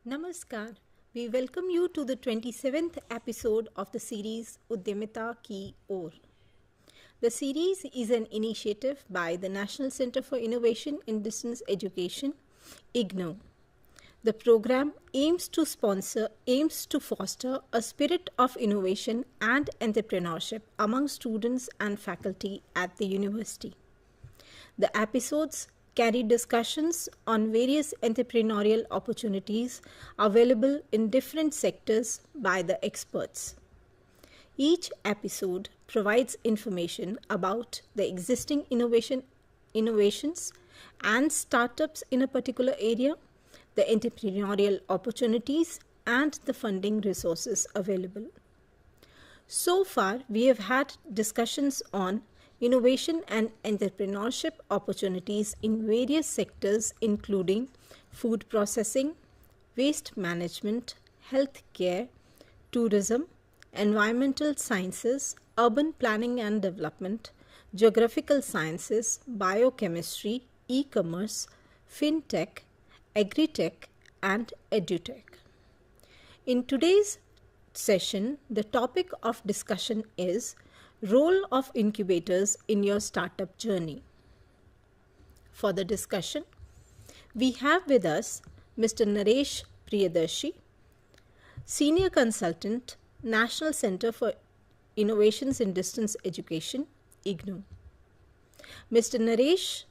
Namaskar. We welcome you to the 27th episode of the series Udyamita Ki Or. The series is an initiative by the National Center for Innovation in Distance Education, IGNOU. The program aims to foster a spirit of innovation and entrepreneurship among students and faculty at the university. The episodes carry discussions on various entrepreneurial opportunities available in different sectors by the experts. Each episode provides information about the existing innovations and startups in a particular area, the entrepreneurial opportunities, and the funding resources available. So far, we have had discussions on innovation and entrepreneurship opportunities in various sectors including food processing, waste management, healthcare, tourism, environmental sciences, urban planning and development, geographical sciences, biochemistry, e-commerce, fintech, agri-tech, and edutech. In today's session, the topic of discussion is Role of incubators in your startup journey. For the discussion, we have with us Mr. Naresh Priyadarshi, Senior Consultant, National Center for Innovations in Distance Education, IGNOU. Mr. Naresh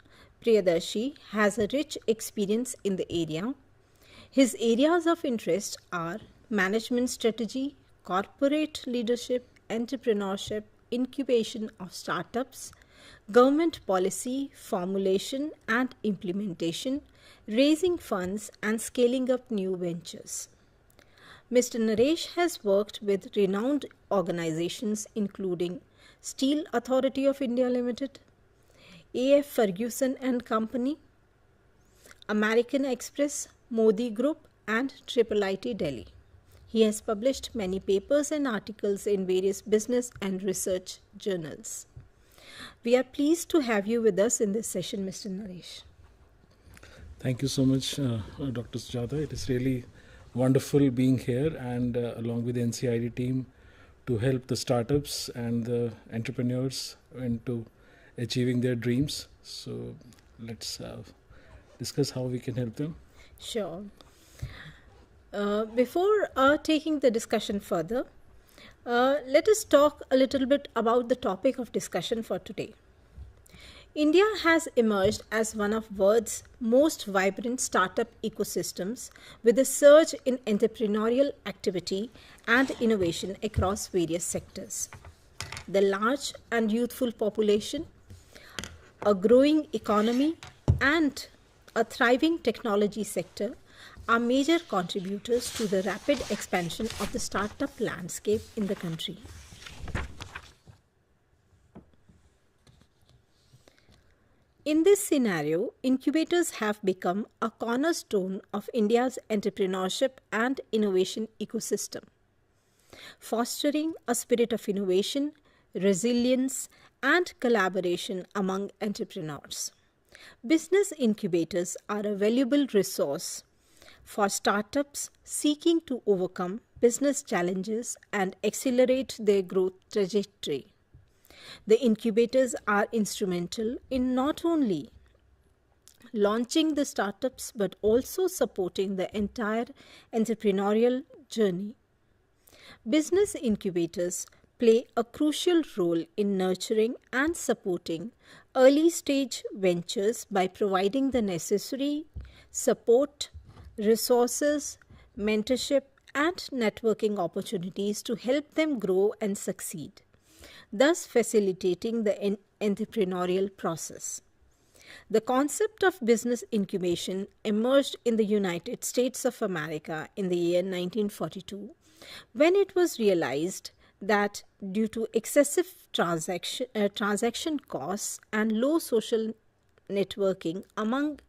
Priyadarshi has a rich experience in the area. His areas of interest are management strategy, corporate leadership, entrepreneurship, incubation of startups, government policy formulation and implementation, raising funds and scaling up new ventures. Mr. Naresh has worked with renowned organizations including Steel Authority of India Limited, A.F. Ferguson and Company, American Express, Modi Group, and IIIT Delhi. He has published many papers and articles in various business and research journals. We are pleased to have you with us in this session, Mr. Naresh. Thank you so much, Dr. Sujata. It is really wonderful being here and along with the NCID team to help the startups and the entrepreneurs into achieving their dreams. So let's discuss how we can help them. Sure. Before taking the discussion further, let us talk a little bit about the topic of discussion for today. India has emerged as one of the world's most vibrant startup ecosystems with a surge in entrepreneurial activity and innovation across various sectors. The large and youthful population, a growing economy, and a thriving technology sector are major contributors to the rapid expansion of the startup landscape in the country. In this scenario, incubators have become a cornerstone of India's entrepreneurship and innovation ecosystem, fostering a spirit of innovation, resilience, and collaboration among entrepreneurs. Business incubators are a valuable resource for startups seeking to overcome business challenges and accelerate their growth trajectory. The incubators are instrumental in not only launching the startups but also supporting the entire entrepreneurial journey. Business incubators play a crucial role in nurturing and supporting early stage ventures by providing the necessary support, resources, mentorship, and networking opportunities to help them grow and succeed, thus facilitating the entrepreneurial process. The concept of business incubation emerged in the United States of America in the year 1942, when it was realized that due to excessive transaction costs and low social networking among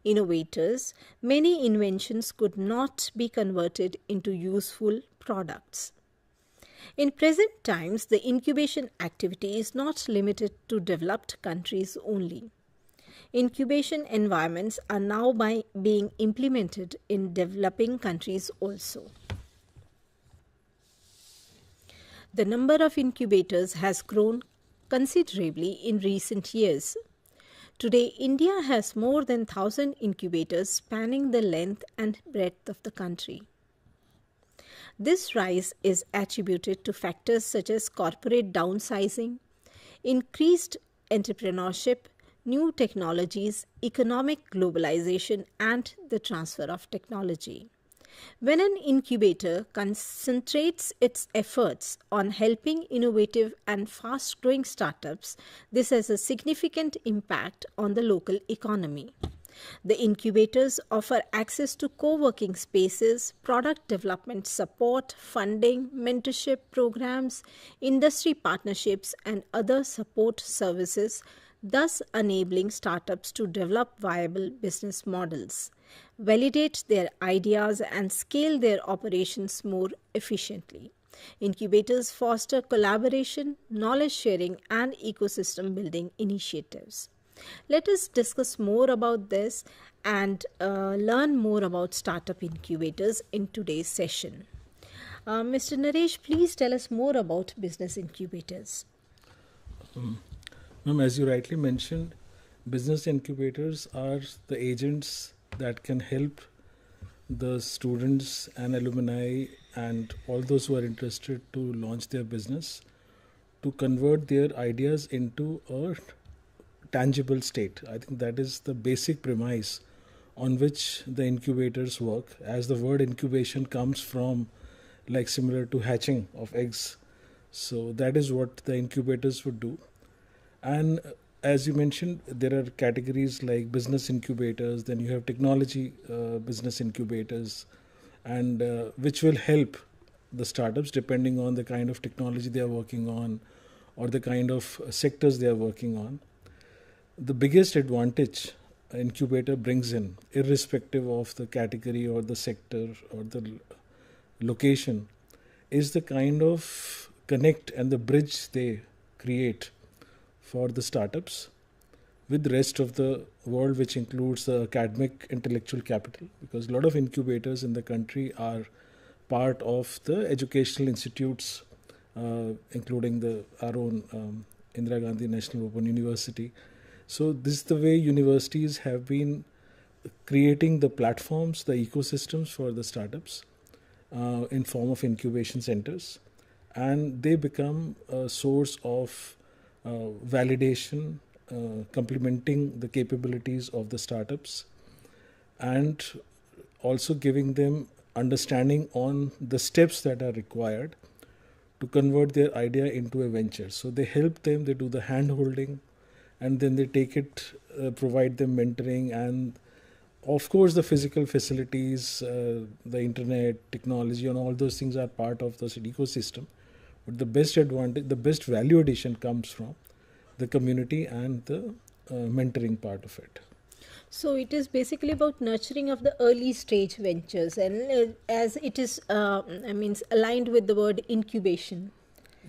innovators, many inventions could not be converted into useful products. In present times, the incubation activity is not limited to developed countries only. Incubation environments are now being implemented in developing countries also. The number of incubators has grown considerably in recent years. Today, India has more than 1,000 incubators spanning the length and breadth of the country. This rise is attributed to factors such as corporate downsizing, increased entrepreneurship, new technologies, economic globalization, and the transfer of technology. When an incubator concentrates its efforts on helping innovative and fast growing startups, this has a significant impact on the local economy. The incubators offer access to co working spaces, product development support, funding, mentorship programs, industry partnerships, and other support services, thus enabling startups to develop viable business models, validate their ideas, and scale their operations more efficiently. Incubators foster collaboration, knowledge sharing, and ecosystem building initiatives. Let us discuss more about this and learn more about startup incubators in today's session. Mr. Naresh, please tell us more about business incubators. Ma'am, as you rightly mentioned, business incubators are the agents that can help the students and alumni and all those who are interested to launch their business to convert their ideas into a tangible state. I think that is the basic premise on which the incubators work, as the word incubation comes from, like, similar to hatching of eggs. So that is what the incubators would do. And as you mentioned, there are categories like business incubators, then you have technology business incubators, and which will help the startups depending on the kind of technology they are working on or the kind of sectors they are working on. The biggest advantage an incubator brings in, irrespective of the category or the sector or the location, is the kind of connect and the bridge they create for the startups with the rest of the world, which includes the academic intellectual capital, because a lot of incubators in the country are part of the educational institutes, including our own Indira Gandhi National Open University. So this is the way universities have been creating the platforms, the ecosystems for the startups in form of incubation centers, and they become a source of validation, complementing the capabilities of the startups, and also giving them understanding on the steps that are required to convert their idea into a venture. So they help them, they do the hand holding, and then they take it, provide them mentoring, and of course the physical facilities, the internet, technology, and all those things are part of the ecosystem. But the best advantage, the best value addition comes from the community and the mentoring part of it. So it is basically about nurturing of the early stage ventures, and as it is, aligned with the word incubation.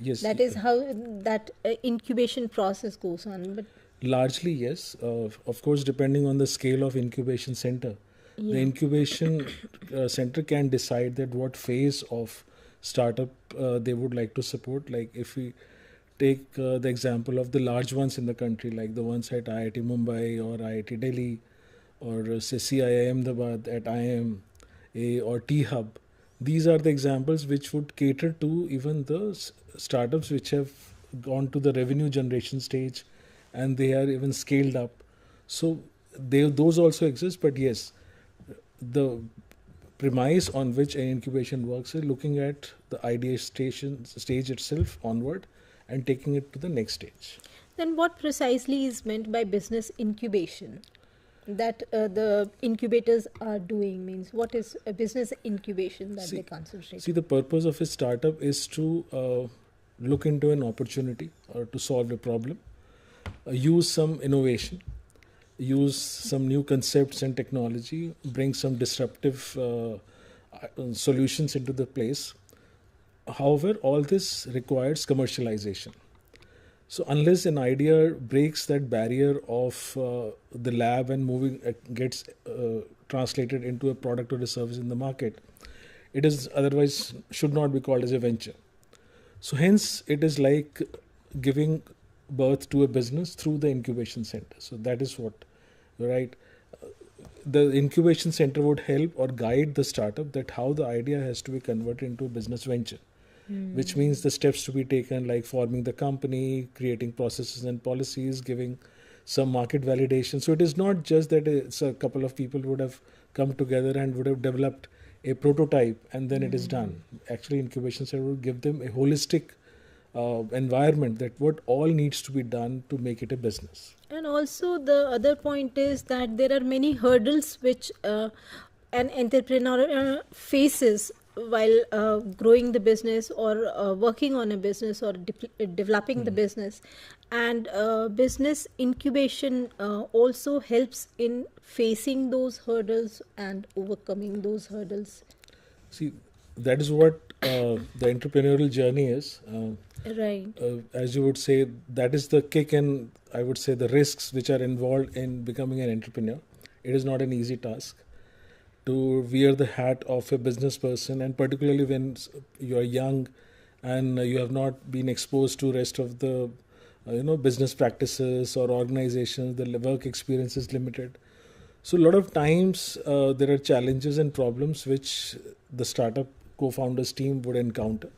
Yes, that is how that incubation process goes on. But largely, yes. Of course, depending on the scale of incubation center, the incubation center can decide that what phase of startup they would like to support. Like if we take the example of the large ones in the country, like the ones at IIT Mumbai or IIT Delhi, or say CII Ahmedabad at IIM or T-Hub. These are the examples which would cater to even the startups which have gone to the revenue generation stage and they are even scaled up. So those also exist, but yes, the premise on which an incubation works is looking at the ideation stage itself onward and taking it to the next stage. Then what precisely is meant by business incubation that the incubators are doing? Means what is a business incubation that they concentrate? See, the purpose of a startup is to look into an opportunity or to solve a problem, use some innovation, use some new concepts and technology, bring some disruptive solutions into the place. However, all this requires commercialization. So unless an idea breaks that barrier of the lab and moving gets translated into a product or a service in the market, it is otherwise should not be called as a venture. So hence it is like giving birth to a business through the incubation center. So that is what, right? The incubation center would help or guide the startup that how the idea has to be converted into a business venture, which means the steps to be taken, like forming the company, creating processes and policies, giving some market validation. So it is not just that it's a couple of people would have come together and would have developed a prototype and then it is done. Actually, incubation center would give them a holistic environment that what all needs to be done to make it a business. And also the other point is that there are many hurdles which an entrepreneur faces while growing the business or working on a business or developing the business. And business incubation also helps in facing those hurdles and overcoming those hurdles. See, that is what the entrepreneurial journey is. Right. As you would say, that is the kick and I would say the risks which are involved in becoming an entrepreneur. It is not an easy task to wear the hat of a business person, and particularly when you are young and you have not been exposed to rest of the business practices or organizations. The work experience is limited. So a lot of times there are challenges and problems which the startup co-founders team would encounter.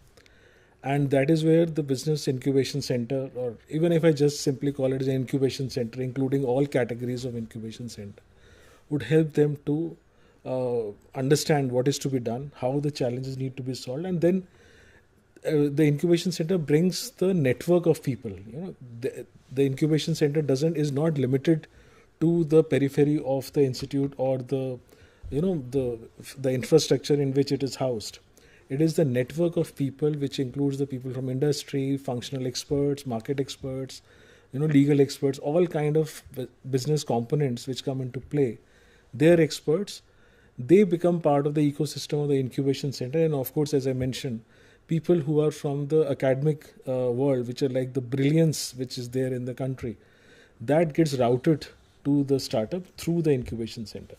And that is where the business incubation center, or even if I just simply call it as an incubation center, including all categories of incubation center, would help them to understand what is to be done, how the challenges need to be solved, and then the incubation center brings the network of people. The incubation center is not limited to the periphery of the institute or the infrastructure in which it is housed. It is the network of people which includes the people from industry, functional experts, market experts, legal experts, all kind of business components which come into play. They're experts. They become part of the ecosystem of the incubation center. And of course, as I mentioned, people who are from the academic world, which are like the brilliance which is there in the country, that gets routed to the startup through the incubation center.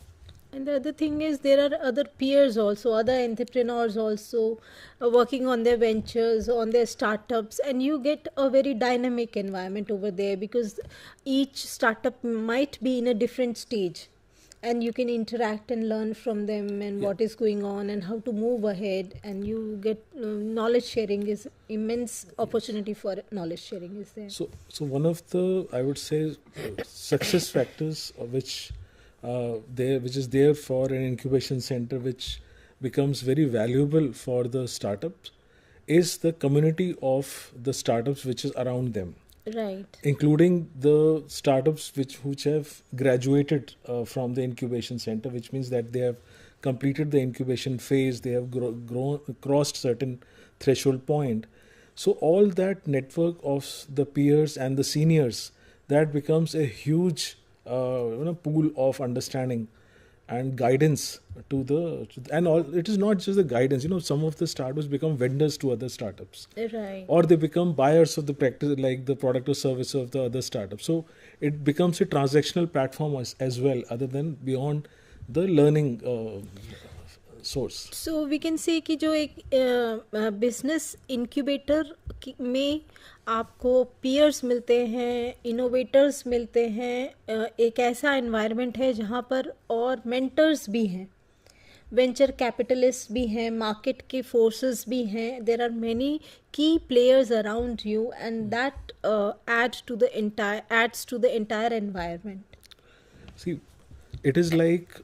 And the other thing is there are other peers also, other entrepreneurs also working on their ventures, on their startups, and you get a very dynamic environment over there because each startup might be in a different stage and you can interact and learn from them and what is going on and how to move ahead, and you get knowledge sharing is immense opportunity for knowledge sharing is there. So one of the, I would say, success factors which is there for an incubation center, which becomes very valuable for the startups, is the community of the startups which is around them. Right. Including the startups which have graduated from the incubation center, which means that they have completed the incubation phase, they have crossed certain threshold point. So all that network of the peers and the seniors, that becomes a huge pool of understanding and guidance and all. It is not just the guidance. Some of the startups become vendors to other startups, right, or they become buyers of the practice, like the product or service of the other startups. So it becomes a transactional platform as well, other than beyond the learning source. So we can say कि जो एक business incubator में आपको peers मिलते हैं, innovators मिलते हैं, एक ऐसा environment है जहाँ पर और mentors भी हैं, venture capitalists भी हैं, market के forces भी हैं. There are many key players around you, and that adds to the entire environment. See, it is like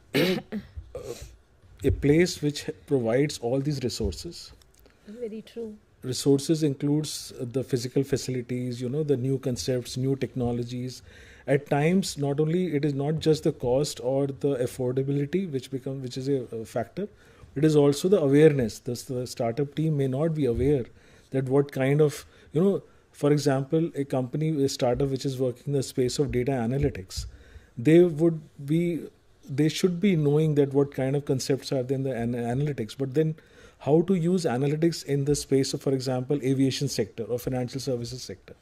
a place which provides all these resources. Very true. Resources includes the physical facilities, the new concepts, new technologies. At times, not only it is not just the cost or the affordability which is a factor, it is also the awareness. The startup team may not be aware that what kind of, for example, a startup which is working in the space of data analytics, they should be knowing that what kind of concepts are there in the analytics, but then how to use analytics in the space of, for example, aviation sector or financial services sector.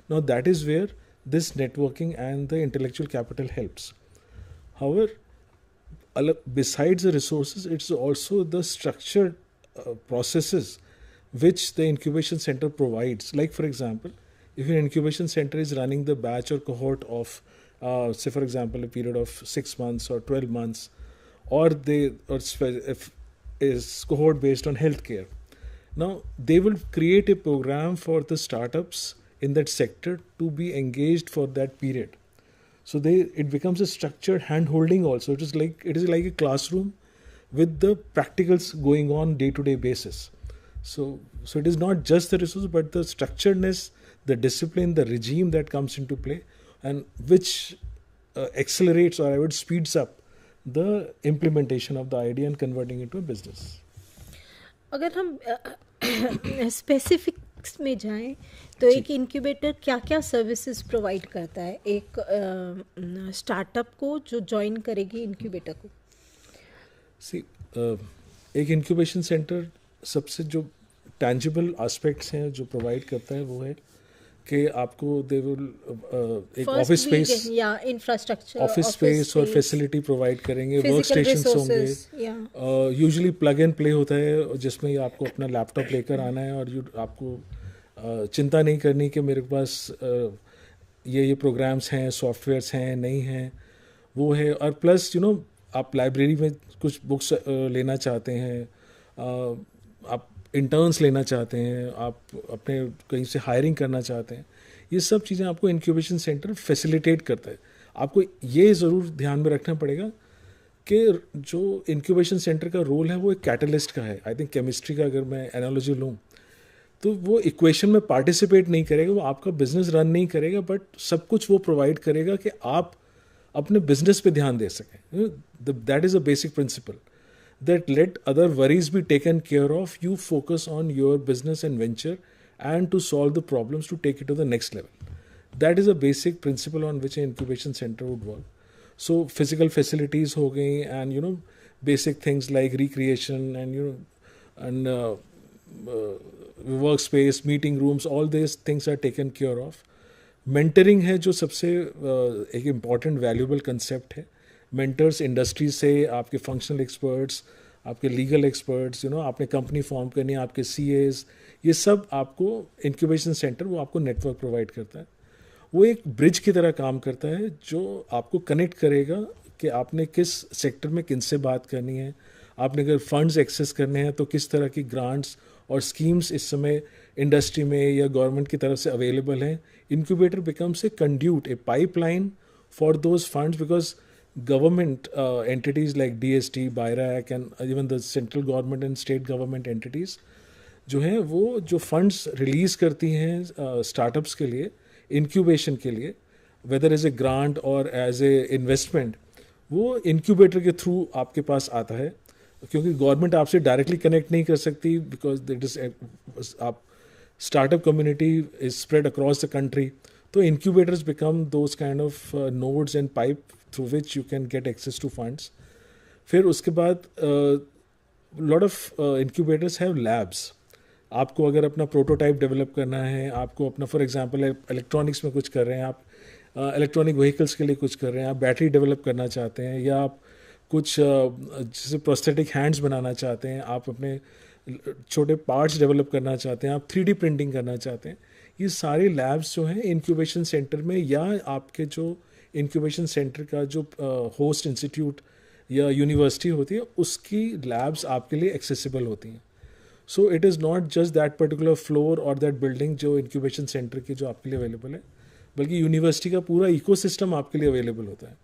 Now that is where this networking and the intellectual capital helps. However, besides the resources, it's also the structured processes which the incubation center provides. Like for example, if your incubation center is running the batch or cohort of, say for example, a period of 6 months or 12 months, if is cohort based on healthcare. Now they will create a program for the startups in that sector to be engaged for that period. So it becomes a structured hand holding also. It is like a classroom with the practicals going on day-to-day basis. So it is not just the resources, but the structuredness, the discipline, the regime that comes into play, and which accelerates, or I would speeds up the implementation of the idea and converting it into a business. अगर हम specifics में जाएं तो एक incubator क्या क्या services provide करता है एक स्टार्टअप को जो ज्वाइन करेगी इंक्यूबेटर को? एक इंक्यूबेशन सेंटर सबसे जो टैंजिबल एस्पेक्ट्स हैं जो प्रोवाइड करता है वो है कि आपको दे विल एक ऑफिस स्पेस या इंफ्रास्ट्रक्चर, ऑफिस स्पेस और फैसिलिटी प्रोवाइड करेंगे, वर्क स्टेशंस होंगे, यूजुअली प्लग एंड प्ले होता है जिसमें आपको अपना लैपटॉप लेकर आना है और आपको चिंता नहीं करनी कि मेरे पास ये प्रोग्राम्स हैं, सॉफ्टवेयर्स हैं, नहीं हैं, वो है। और प्लस आप लाइब्रेरी में कुछ बुक्स लेना चाहते हैं, आप इंटर्न्स लेना चाहते हैं, आप अपने कहीं से हायरिंग करना चाहते हैं, ये सब चीज़ें आपको इंक्यूबेशन सेंटर फैसिलिटेट करता है। आपको ये ज़रूर ध्यान में रखना पड़ेगा कि जो इंक्यूबेशन सेंटर का रोल है वो एक कैटलिस्ट का है। आई थिंक केमिस्ट्री का अगर मैं एनालॉजी लूँ तो वो इक्वेशन में पार्टिसिपेट नहीं करेगा, वो आपका बिजनेस रन नहीं करेगा, बट सब कुछ वो प्रोवाइड करेगा कि आप अपने बिजनेस पे ध्यान दे सकें। That is a basic principle, that let other worries be taken care of, you focus on your business and venture and to solve the problems to take it to the next level. That is a basic principle on which an incubation center would work. So physical facilities ho gayi, and basic things like recreation and workspace, meeting rooms, all these things are taken care of. Mentoring है जो सबसे एक important valuable concept है। Mentors industry से, आपके functional experts, आपके legal experts, आपने company form करनी है, आपके सीएस, ये सब आपको इंक्यूबेशन सेंटर वो आपको नेटवर्क प्रोवाइड करता है। वो एक ब्रिज की तरह काम करता है जो आपको कनेक्ट करेगा कि आपने किस सेक्टर में किन से बात करनी है, आपने अगर फंड्स एक्सेस करने हैं तो किस तरह की ग्रांट्स और स्कीम्स इस समय इंडस्ट्री में या गवर्नमेंट की तरफ से अवेलेबल हैं। Incubator becomes a conduit, A pipeline for those funds, because government entities like DST, BIRAC and even the central government and state government entities जो हैं वो जो funds release करती हैं startups के लिए, incubation के लिए, whether as a grant or as a investment, वो incubator के through आपके पास आता है, क्योंकि government आपसे directly connect नहीं कर सकती, because that is आप startup community is spread across the country, तो incubators become those kind of nodes and pipe through which you can get access to funds. फिर उसके बाद lot of incubators have labs. आपको अगर अपना prototype develop करना है, आपको अपना फॉर एग्जांपल इलेक्ट्रॉनिक्स में कुछ कर रहे हैं, आप इलेक्ट्रॉनिक व्हीकल्स के लिए कुछ कर रहे हैं, आप बैटरी डेवलप करना चाहते हैं, या आप कुछ जैसे प्रोस्थेटिक हैंड्स बनाना चाहते हैं, आप अपने छोटे पार्ट्स डेवलप करना चाहते हैं, आप 3D प्रिंटिंग करना चाहते हैं, ये सारे लैब्स जो हैं इंक्यूबेशन सेंटर में, या आपके जो इंक्यूबेशन सेंटर का जो होस्ट इंस्टीट्यूट या यूनिवर्सिटी होती है उसकी लैब्स आपके लिए एक्सेसिबल होती हैं। So it is not just that particular floor और दैट बिल्डिंग जो इंक्यूबेशन सेंटर की जो आपके लिए अवेलेबल है, बल्कि यूनिवर्सिटी का पूरा इकोसिस्टम आपके लिए अवेलेबल होता है।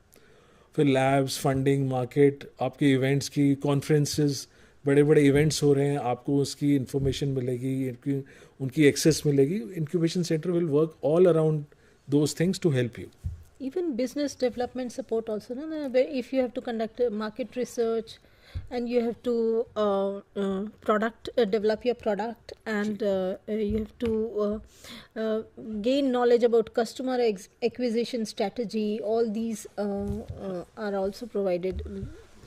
फिर लैब्स, फंडिंग, मार्केट, आपके इवेंट्स की, कॉन्फ्रेंसेस, बड़े बड़े इवेंट्स हो रहे हैं, आपको उसकी इन्फॉर्मेशन मिलेगी, उनकी एक्सेस मिलेगी। Incubation centre will work all around those things to help you. Even business development support also, no? If you have to conduct market research and you have to develop your product, and you have to gain knowledge about customer acquisition strategy, all these are also provided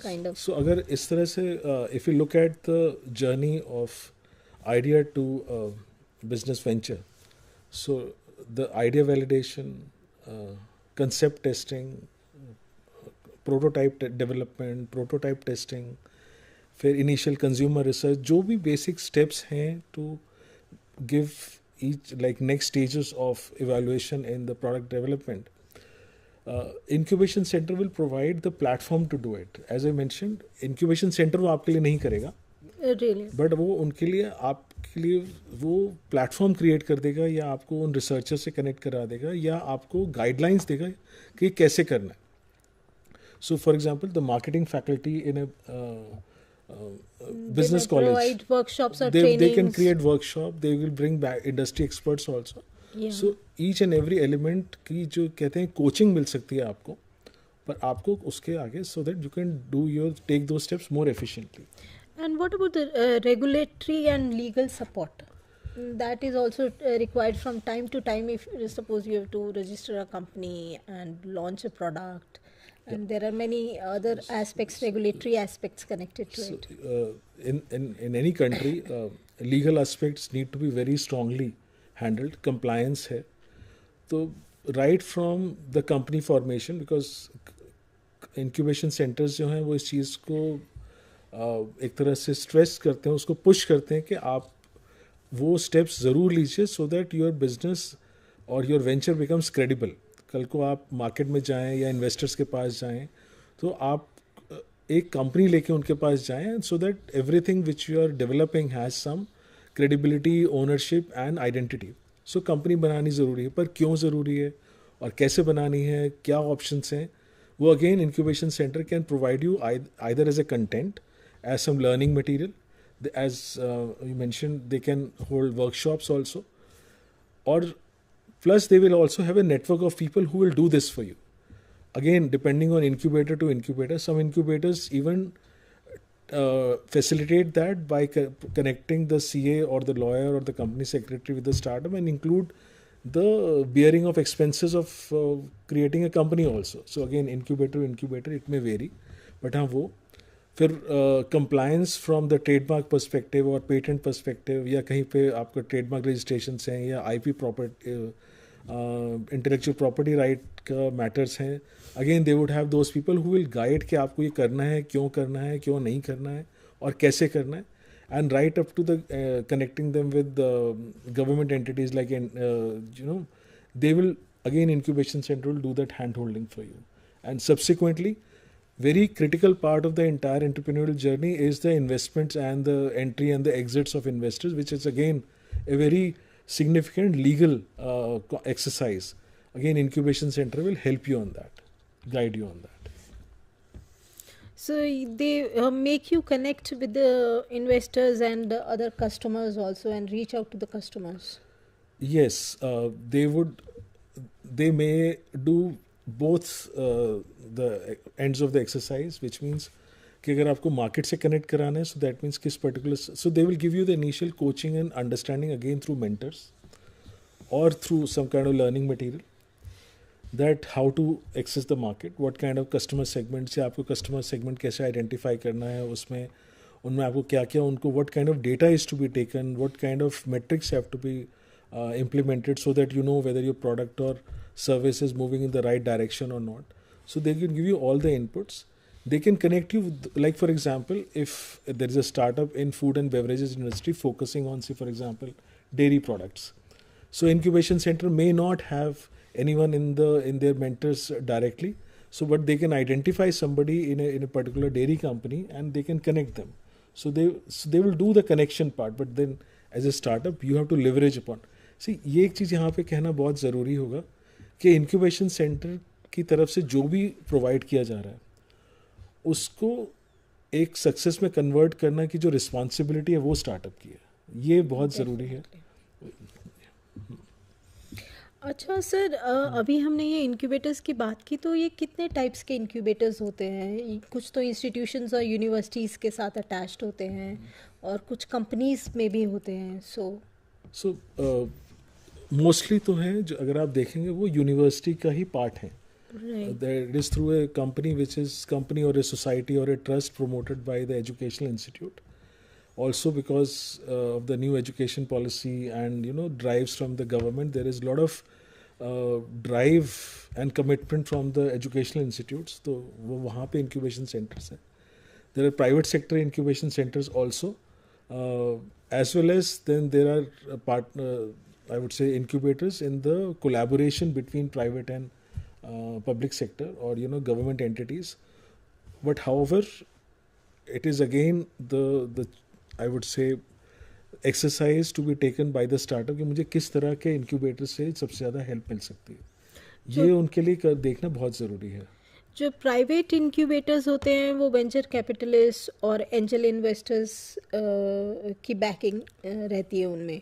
kind of. So agar is tarah se if you look at the journey of idea to business venture, so the idea validation, concept testing, prototype development, prototype testing, फिर initial consumer research, जो भी basic steps हैं to give each like next stages of evaluation in the product development. Incubation centre will provide the platform to do it. As I mentioned, incubation centre वो आपके लिए नहीं करेगा, but वो उनके लिए, आपके लिए वो प्लेटफॉर्म क्रिएट कर देगा, या आपको उन रिसर्चर से कनेक्ट करा देगा, या आपको गाइडलाइंस देगा कि कैसे करना है. So, for example, the marketing faculty in a business college, provide workshops or they trainings. can create workshop. They will bring back industry experts also. Yeah. So each and every element की जो कहते हैं coaching मिल सकती है आपको, पर आपको उसके आगे, so that you can take those steps more efficiently. And what about the regulatory and legal support? That is also required from time to time. If suppose you have to register a company and launch a product, and there are many other aspects, regulatory aspects connected to it. In any country, legal aspects need to be very strongly handled. Compliance है, तो right from the company formation, because incubation centers जो हैं वो इस चीज़ को एक तरह से स्ट्रेस करते हैं, उसको पुश करते हैं कि आप वो स्टेप्स ज़रूर लीजिए, so that your business और your venture becomes credible. कल को आप मार्केट में जाएं या इन्वेस्टर्स के पास जाएं, तो आप एक कंपनी लेके उनके पास जाएं, so that everything which you are developing has some credibility, ownership and identity. So company बनानी ज़रूरी है, पर क्यों ज़रूरी है और कैसे बनानी है, क्या ऑप्शंस हैं, वो again incubation centre can provide you either as a content, as some learning material, as you mention they can hold workshops also, और plus they will also have a network of people who will do this for you. Again, depending on incubator to incubator, some incubators even facilitate that by connecting the CA or the lawyer or the company secretary with the startup, and include the bearing of expenses of creating a company also. So again, incubator to incubator it may vary, but हाँ वो फिर compliance from the trademark perspective और patent perspective, या कहीं पे आपका trademark registrations हैं या IP property, intellectual property right का matters हैं, again they would have those people who will guide कि आपको ये करना है, क्यों नहीं करना है और कैसे करना है, and right up to the connecting them with the government entities like they will, again incubation center will do that hand holding for you. And subsequently, very critical part of the entire entrepreneurial journey is the investments and the entry and the exits of investors, which is again a very significant legal exercise. Again, incubation center will help you on that, guide you on that. So they make you connect with the investors and the other customers also, and reach out to the customers. Yes, they may do both the ends of the exercise, which means कि अगर आपको market से connect कराना है, so that means किस particular, so they will give you the initial coaching and understanding again through mentors or through some kind of learning material, that how to access the market, what kind of customer segments, या आपको customer segment कैसे identify करना है, उसमें उनमें आपको क्या क्या उनको, what kind of data is to be taken, what kind of metrics have to be implemented, so that you know whether your product or service is moving in the right direction or not. So they can give you all the inputs. They can connect you with, like for example, if there is a startup in food and beverages industry focusing on, say for example, dairy products. So incubation center may not have anyone in their mentors directly. So but they can identify somebody in a particular dairy company and they can connect them. So they will do the connection part. But then as a startup, you have to leverage upon. See, ये एक चीज़ यहाँ पे कहना बहुत ज़रूरी होगा कि incubation centre की तरफ से जो भी प्रोवाइड किया जा रहा है, उसको एक सक्सेस में कन्वर्ट करना की जो रिस्पॉन्सिबिलिटी है वो स्टार्टअप की है, ये बहुत ज़रूरी है. अच्छा सर, अभी हमने ये इंक्यूबेटर्स की बात की, तो ये कितने टाइप्स के इंक्यूबेटर्स होते हैं? कुछ तो इंस्टीट्यूशंस और यूनिवर्सिटीज़ के साथ अटैच्ड होते हैं और कुछ कंपनीज में भी होते हैं. सो मोस्टली तो है, जो अगर आप देखेंगे वो यूनिवर्सिटी का ही पार्ट है. It is through a company which is company or a society or a trust promoted by the educational institute. Also because of the new education policy and drives from the government, there is a lot of drive and commitment from the educational institutes, तो वो वहाँ पे incubation centres हैं. There are private sector incubation centres also, as well as then there are I would say incubators in the collaboration between private and public sector, or government entities. But however, it is again the I would say exercise to be taken by the startup कि मुझे किस तरह के incubator से सबसे ज़्यादा help मिल सकती है, ये उनके लिए देखना बहुत ज़रूरी है. जो प्राइवेट इंक्यूबेटर्स होते हैं वो वेंचर कैपिटलिस्ट और एंजल इन्वेस्टर्स की बैकिंग रहती है उनमें.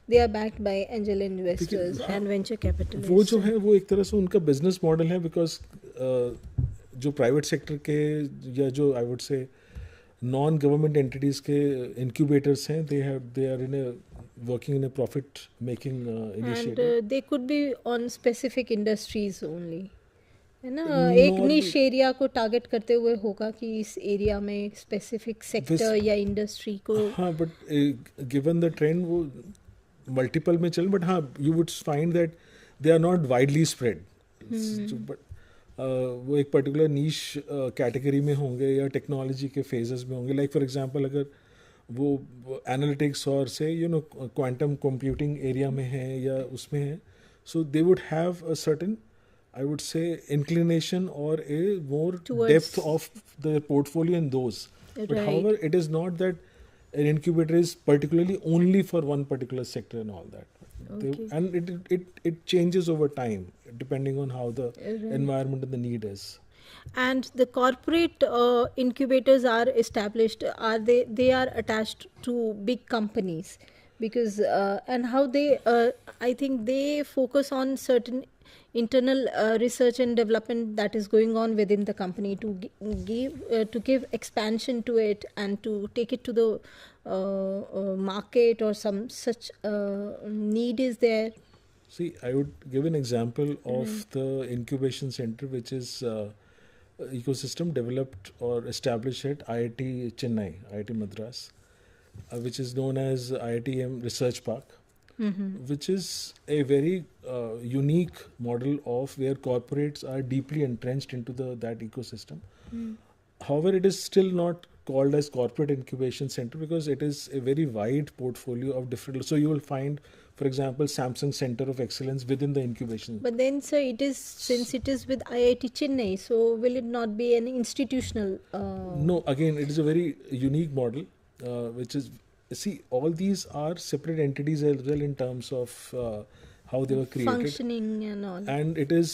They are backed by angel investors and venture capitalist. वो जो है वो एक तरह से उनका बिजनेस मॉडल है, बिकॉज जो प्राइवेट सेक्टर के या जो I would say non government entities के इंक्यूबेटर्स हैं, they are in a working in a profit making initiative, and they could be on specific industries only, है ना. एक निश एरिया को टारगेट करते हुए होगा कि इस एरिया में स्पेसिफिक सेक्टर या इंडस्ट्री को. हाँ, बट गिवन द ट्रेंड वो मल्टीपल में चल, बट हाँ you would find that they are not widely spread. But वो एक पर्टिकुलर नीश कैटेगरी में होंगे या टेक्नोलॉजी के फेजेस में होंगे. लाइक फॉर एग्जांपल अगर वो एनालिटिक्स और से क्वांटम कंप्यूटिंग एरिया में है या उसमें है, so they would have a certain I would say inclination or a more depth of the portfolio in those. But however, it is not that an incubator is particularly only for one particular sector and all that. Okay. And it changes over time depending on how the environment and the need is. And the corporate incubators are established. Are they are attached to big companies because and how they I think they focus on certain internal research and development that is going on within the company to give expansion to it and to take it to the market, or some such need is there. See, I would give an example of the incubation center which is ecosystem developed or established at IIT Chennai, IIT Madras, which is known as IITM Research Park. Which is a very unique model of where corporates are deeply entrenched into that ecosystem. However, it is still not called as corporate incubation center because it is a very wide portfolio of different. So you will find, for example, Samsung Center of Excellence within the incubation. But then, sir, it is since it is with IIT Chennai, so will it not be an institutional? No, again, it is a very unique model, which is. See, all these are separate entities as well in terms of how they were created. Functioning and all. And it is,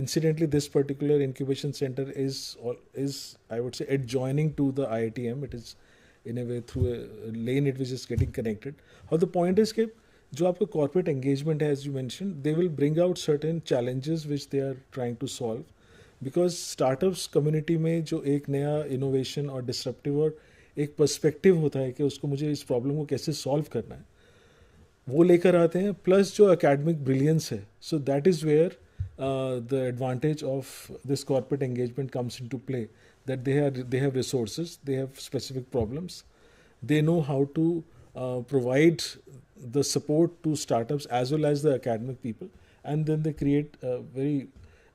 incidentally, this particular incubation center is I would say adjoining to the IITM. It is in a way through a lane it was just getting connected. How the point is that जो आपका corporate engagement है, as you mentioned, they will bring out certain challenges which they are trying to solve. Because startups community में जो एक नया innovation और disruptive और एक पर्सपेक्टिव होता है कि उसको मुझे इस प्रॉब्लम को कैसे सॉल्व करना है, वो लेकर आते हैं, प्लस जो एकेडमिक ब्रिलियंस है. So that is where the advantage of this corporate engagement comes into play, that they have resources, they have specific problems, they know how to provide the support to startups as well as the academic people, and then they create very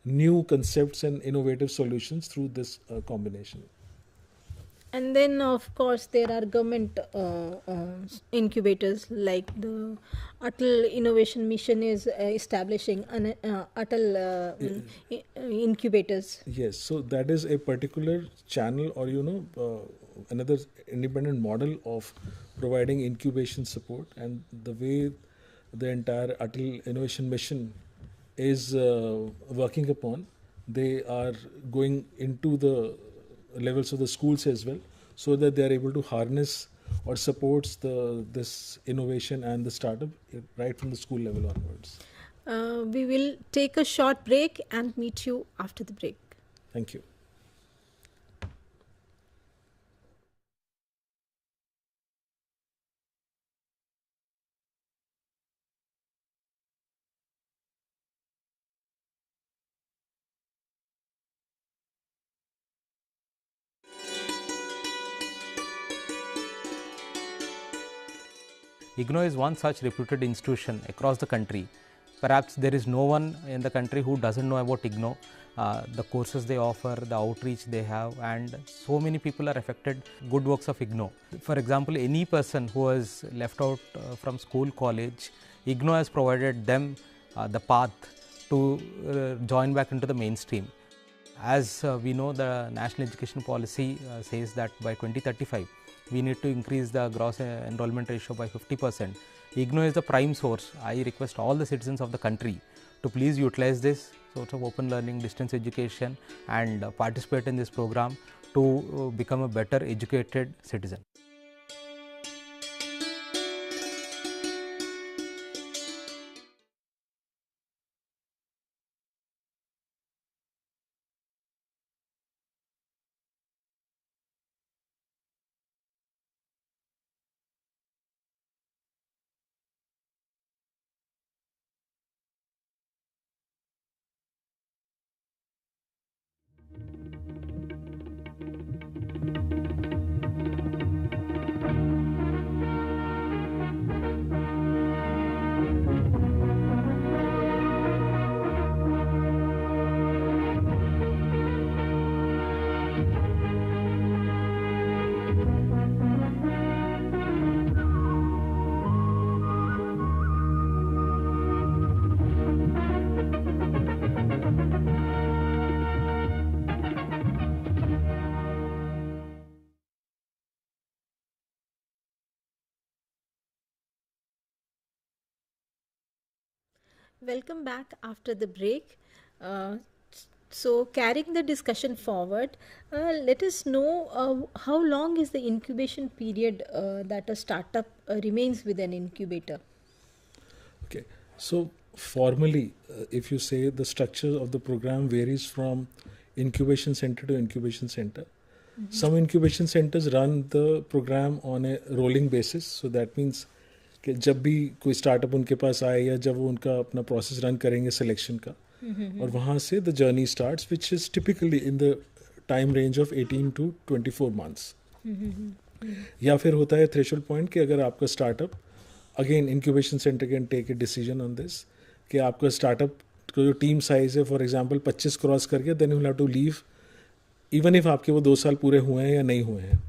new concepts and innovative solutions through this combination. And then, of course, there are government incubators like the Atal Innovation Mission is establishing Atal incubators. Yes, so that is a particular channel or another independent model of providing incubation support, and the way the entire Atal Innovation Mission is working upon, they are going into the levels of the schools as well, so that they are able to harness or supports this innovation and the startup right from the school level onwards. We will take a short break and meet you after the break. Thank you. IGNOU is one such reputed institution across the country Perhaps there is no one in the country who doesn't know about IGNOU, the courses they offer, the outreach they have, and so many people are affected. Good works of IGNOU. For example, any person who is left out from school, college, IGNOU has provided them the path to join back into the mainstream. As we know, the National Education Policy says that by 2035, we need to increase the gross enrollment ratio by 50%. IGNOU is the prime source. I request all the citizens of the country to please utilize this source of open learning, distance education, and participate in this program to become a better educated citizen. Welcome back after the break. So, carrying the discussion forward, let us know how long is the incubation period that a startup remains with an incubator? Okay, so formally, if you say the structure of the program varies from incubation center to incubation center. Some incubation centers run the program on a rolling basis, so that means कि जब भी कोई startup उनके पास आए या जब वो उनका अपना प्रोसेस रन करेंगे सिलेक्शन का और वहाँ से the journey starts which is typically in the time range of 18 to 24 months. या फिर होता है थ्रेशोल्ड पॉइंट कि अगर आपका startup again incubation centre can take a decision on this कि आपका स्टार्टअप का जो टीम साइज है फॉर एग्जांपल 25 क्रॉस करके then you have to leave even if आपके वो 2 साल पूरे हुए हैं या नहीं हुए हैं,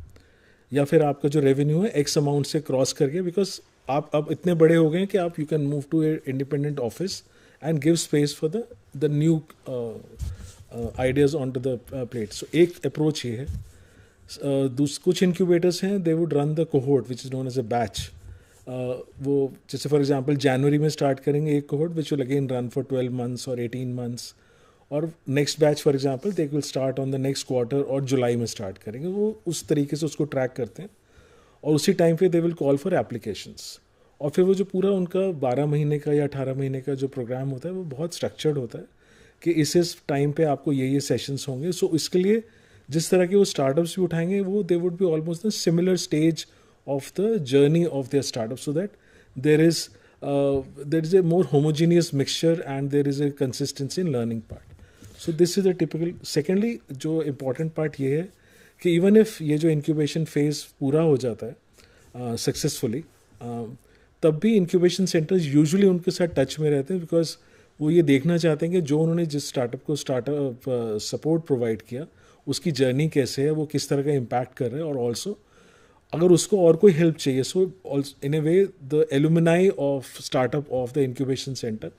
या फिर आपका जो रेवेन्यू है एक्स अमाउंट से क्रॉस करके बिकॉज आप अब इतने बड़े हो गए कि आप you can move to a independent office and give space for the new ideas on to the plate. So एक अप्रोच ये है. कुछ इंक्यूबेटर्स हैं they would run the cohort which is known as a batch. वो जैसे for example जनवरी में start करेंगे एक cohort which will again run for 12 months और 18 months, और next batch for example they will start on the next quarter और जुलाई में स्टार्ट करेंगे. वो उस तरीके से उसको ट्रैक करते हैं और उसी टाइम पे they will call for applications. और फिर वो जो पूरा उनका 12 महीने का या 18 महीने का जो प्रोग्राम होता है वो बहुत स्ट्रक्चर्ड होता है कि इस टाइम पे आपको ये सेशंस होंगे. सो इसके लिए जिस तरह के वो स्टार्टअप्स भी उठाएंगे वो they would be almost the similar stage of the journey of their startup, so that there is a more homogeneous mixture and there is a consistency in learning part. So this is a typical. Secondly जो important part ये है कि even if ये जो incubation phase पूरा हो जाता है सक्सेसफुली तब भी इंक्यूबेशन सेंटर्स यूजुअली उनके साथ टच में रहते हैं बिकॉज वो ये देखना चाहते हैं कि जो उन्होंने जिस स्टार्टअप को सपोर्ट प्रोवाइड किया उसकी जर्नी कैसे है, वो किस तरह का इम्पैक्ट कर रहे हैं, और ऑल्सो अगर उसको और कोई हेल्प चाहिए so in a way the alumni of startup of the incubation centre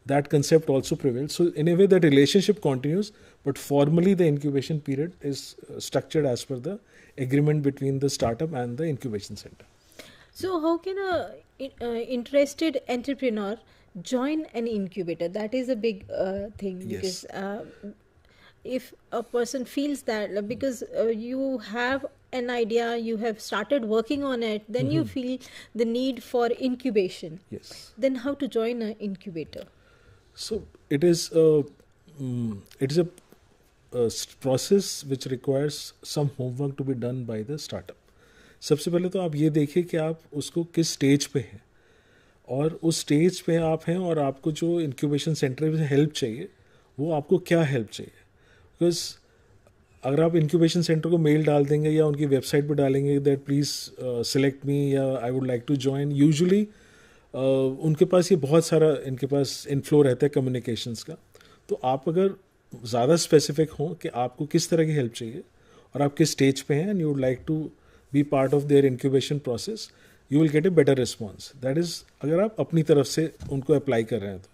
that concept also prevails. So in a way that relationship continues, but formally the incubation period is structured as per the agreement between the startup and the incubation center. So how can a interested entrepreneur join an incubator? That is a big thing, because if a person feels that because you have an idea, you have started working on it, then you feel the need for incubation. Yes. Then how to join an incubator? So it is a process which requires some homework to be done by the startup. सबसे पहले तो आप ये देखिए कि आप उसको किस स्टेज पे हैं और उस स्टेज पे आप हैं और आपको जो इंक्यूबेशन सेंटर में हेल्प चाहिए वो आपको क्या हेल्प चाहिए. बिकॉज अगर आप इंक्यूबेशन सेंटर को मेल डाल देंगे या उनकी वेबसाइट पर डालेंगे दैट प्लीज़ सेलेक्ट मी या I would like to join, usually उनके पास ये बहुत सारा इनके पास इनफ्लो रहता है कम्युनिकेशंस का. तो आप अगर ज़्यादा स्पेसिफिक हों कि आपको किस तरह की हेल्प चाहिए और आप किस स्टेज पे हैं and you would like to be part of their incubation process, you will get a better response. That is अगर आप अपनी तरफ से उनको अप्लाई कर रहे हैं. तो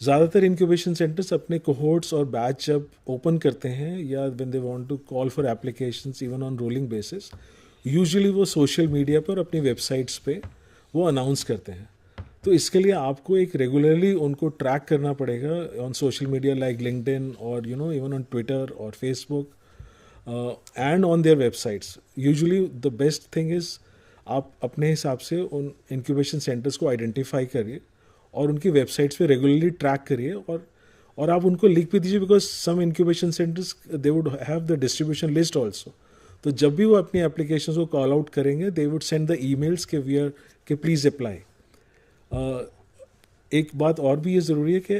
ज़्यादातर इंक्यूबेशन सेंटर्स अपने कोहोर्ट्स और बैच जब ओपन करते हैं या when they want to call for applications even on rolling basis, usually वो सोशल मीडिया पर अपनी वेबसाइट्स पे वो अनाउंस करते हैं. तो इसके लिए आपको एक रेगुलरली उनको ट्रैक करना पड़ेगा on social media like LinkedIn और इवन ऑन ट्विटर और Facebook and on their websites. Usually the best thing is आप अपने हिसाब से उन इंक्यूबेशन सेंटर्स को आइडेंटिफाई करिए और उनकी वेबसाइट्स पे रेगुलरली ट्रैक करिए और आप उनको लिख भी दीजिए, because some incubation centres they would have the distribution list also. तो जब भी वो अपनी एप्लीकेशन को कॉल आउट करेंगे they would send the emails के प्लीज़ अप्लाई. एक बात और भी ये ज़रूरी है कि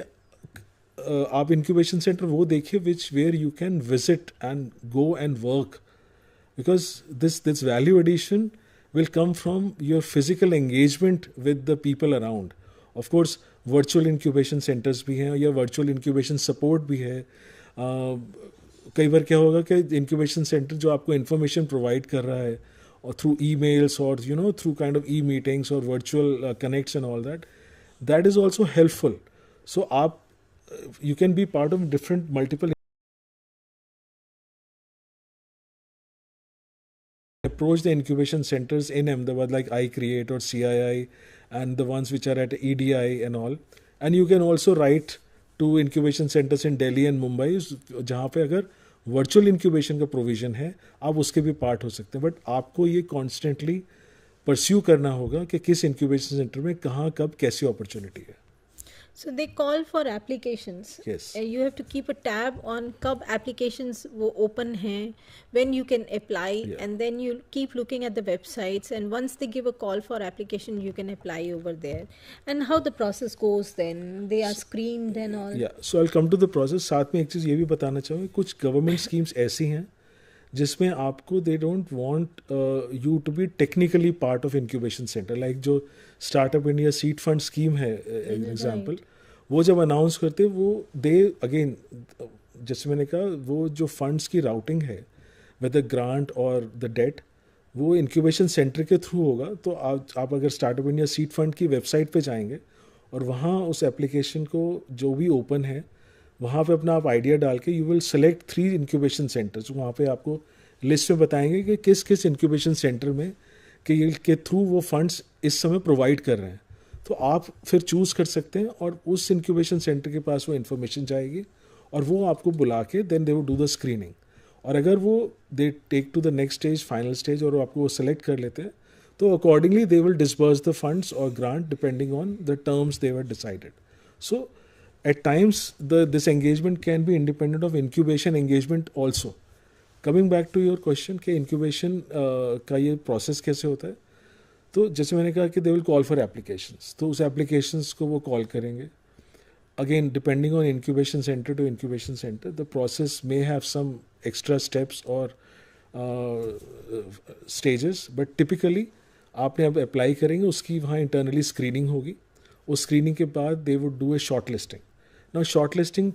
आप इंक्यूबेशन सेंटर वो देखिए which where you can visit and go and work, because this value addition will come from your physical engagement with the people around. Of course, virtual incubation centers भी हैं या virtual incubation support भी है. कई बार क्या होगा कि incubation center जो आपको information provide कर रहा है और through emails or through kind of e-meetings or virtual connects and all that, that is also helpful. So आप you can be part of different multiple approach the incubation centers in Ahmedabad like iCreate or CII and the ones which are at EDI and all. And you can also write to incubation centers in Delhi and Mumbai जहाँ पे अगर virtual incubation का provision है आप उसके भी part हो सकते हैं. बट आपको ये constantly pursue करना होगा कि किस incubation center में कहाँ कब कैसी opportunity है. So they call for applications. Yes. You have to keep a tab on कब applications वो open हैं, when you can apply, Yeah. and then you keep looking at the websites, and once they give a call for application, you can apply over there. And how the process goes then? They are screened and all. Yeah. So I'll come to the process. साथ में एक चीज़ ये भी बताना चाहूँगी, कुछ government schemes ऐसी हैं जिसमें आपको they don't want you to be technically part of incubation centre. Like जो startup India seed fund scheme है एग्जाम्पल, वो जब अनाउंस करते वो दे अगेन जैसे मैंने कहा वो जो फंड्स की राउटिंग है विद द ग्रांट और द डेट वो इंक्यूबेशन सेंटर के थ्रू होगा. तो आप अगर स्टार्टअप इंडिया सीड फंड की वेबसाइट पे जाएंगे और वहाँ उस एप्लीकेशन को जो भी ओपन है वहाँ पे अपना आप आइडिया डाल के you will select 3 incubation centres. वहाँ पे आपको लिस्ट में बताएंगे कि किस किस इंक्यूबेशन सेंटर में के थ्रू वो फंड्स इस समय प्रोवाइड कर रहे हैं. तो आप फिर चूज़ कर सकते हैं और उस इंक्यूबेशन सेंटर के पास वो इन्फॉर्मेशन जाएगी और वो आपको बुला के then they will do the screening. और अगर वो they take to the next stage final stage और आपको वो सेलेक्ट कर लेते हैं तो accordingly they will disburse the funds और grant depending on the terms they were decided. So at times this engagement can be independent of incubation engagement also. Coming back to your question कि incubation का ये process कैसे होता है, तो जैसे मैंने कहा कि they will call for applications, तो उस applications को वो call करेंगे. Again depending on incubation center to incubation center the process may have some extra steps or stages, but typically आपने अब apply करेंगे उसकी वहाँ internally screening होगी. उस screening के बाद they would do a shortlisting. ना शॉर्ट लिस्टिंग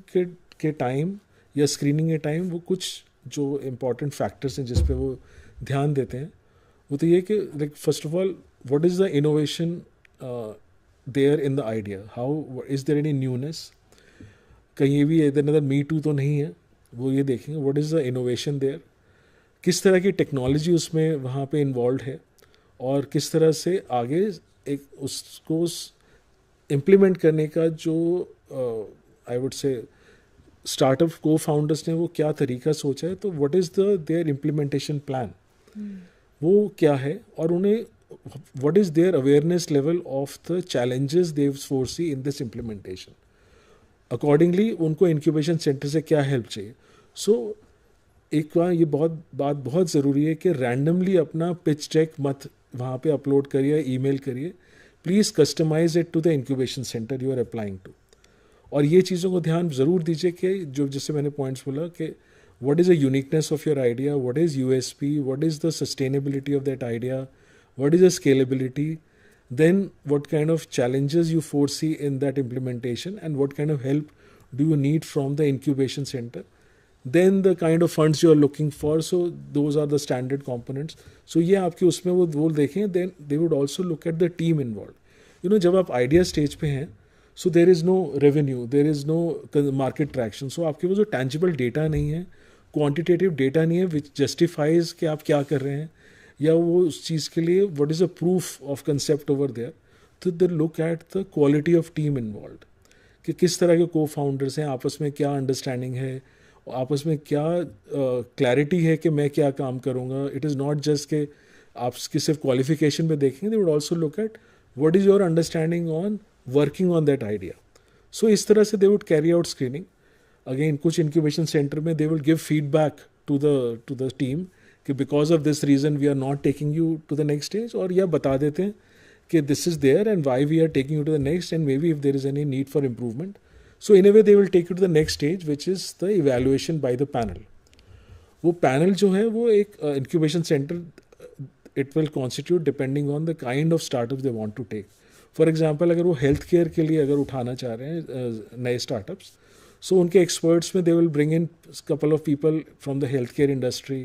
के टाइम या स्क्रीनिंग के टाइम वो कुछ जो इम्पॉर्टेंट फैक्टर्स हैं जिस पे वो ध्यान देते हैं वो तो ये कि like first of all what is the innovation there in the idea, how is there any newness, कहीं भी इधर नदर मी टू तो नहीं है, वो ये देखेंगे what is the innovation there, किस तरह की टेक्नोलॉजी उसमें वहाँ पे इन्वॉल्व है और किस तरह से आगे एक उसको इम्प्लीमेंट करने का जो आई वुड से स्टार्टअप को फाउंडर्स ने वो क्या तरीका सोचा है. तो what is the their implementation plan, वो क्या है और उन्हें what is their awareness level of the challenges they foresee in this implementation. Accordingly उनको इंक्यूबेशन सेंटर से क्या हेल्प चाहिए. सो एक बार ये बात बहुत ज़रूरी है कि रैंडमली अपना पिच डेक मत वहाँ पे अपलोड करिए, ईमेल करिए. Please customise it to the incubation centre you are applying to. और ये चीज़ों को ध्यान ज़रूर दीजिए कि जो जैसे मैंने पॉइंट्स बोला कि what is the uniqueness of your idea, what is USP, what is the sustainability of that idea, what is the scalability, then what kind of challenges you foresee in that implementation, and what kind of help do you need from the incubation center, then the kind of funds you are looking for. So those are the standard components. So ये आपके उसमें वो देखें. Then they would also look at the team involved. You know, जब आप idea stage पे हैं, so there is no revenue, there is no market traction. So आपके पास जो tangible data नहीं है, quantitative data नहीं है which justifies कि आप क्या कर रहे हैं, या वो उस चीज़ के लिए what is a proof of concept over there. तो they look at the quality of team involved, कि किस तरह के co-founders हैं, आपस में क्या understanding है, आपस में क्या क्लैरिटी है कि मैं क्या काम करूँगा. इट इज़ नॉट जस्ट कि आपकी सिर्फ क्वालिफिकेशन पे देखेंगे. They would also look at what is your understanding on working on that idea. So इस तरह से they would carry out screening. Again कुछ इंक्यूबेशन सेंटर में they will give feedback to the team कि because of this reason we are not taking you to the next stage, और या बता देते हैं कि this is there and why we are taking you to the next, and may be if there is any need for improvement. So in a way they will take you to the next stage, which is the evaluation by the panel. वो panel जो है वो एक incubation center, it will constitute depending on the kind of startups they want to take. For example, अगर वो health care के लिए अगर उठाना चाह रहे हैं नए startups, so उनके experts में they will bring in couple of people from the healthcare industry,